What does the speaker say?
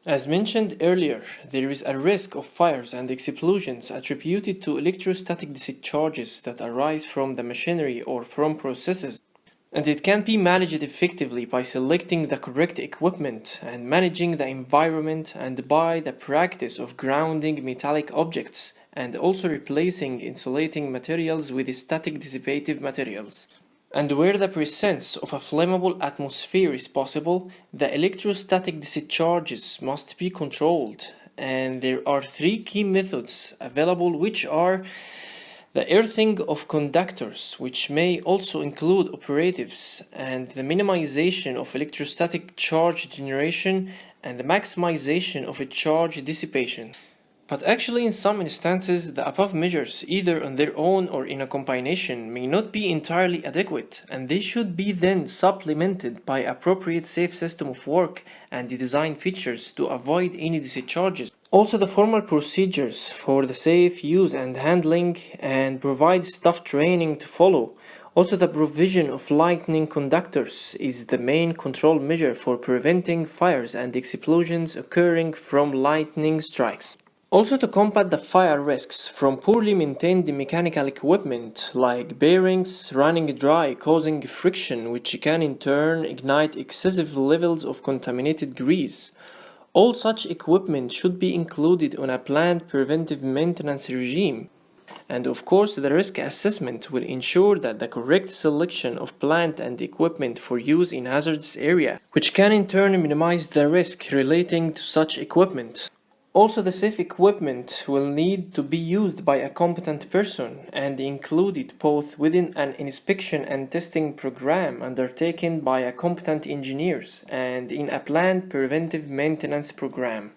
As mentioned earlier, there is a risk of fires and explosions attributed to electrostatic discharges that arise from the machinery or from processes, and it can be managed effectively by selecting the correct equipment and managing the environment, and by the practice of grounding metallic objects and also replacing insulating materials with static dissipative materials. And where the presence of a flammable atmosphere is possible, the electrostatic discharges must be controlled, and there are three key methods available, which are the earthing of conductors, which may also include operatives, and the minimization of electrostatic charge generation, and the maximization of a charge dissipation. But actually, in some instances, the above measures, either on their own or in a combination, may not be entirely adequate, and they should be then supplemented by appropriate safe system of work and the design features to avoid any discharges. Also, the formal procedures for the safe use and handling, and provide staff training to follow. Also, the provision of lightning conductors is the main control measure for preventing fires and explosions occurring from lightning strikes. Also, to combat the fire risks from poorly maintained mechanical equipment like bearings running dry causing friction, which can in turn ignite excessive levels of contaminated grease. All such equipment should be included on a planned preventive maintenance regime. And of course, the risk assessment will ensure that the correct selection of plant and equipment for use in hazardous area, which can in turn minimize the risk relating to such equipment. Also, the safe equipment will need to be used by a competent person and included both within an inspection and testing program undertaken by a competent engineers and in a planned preventive maintenance program.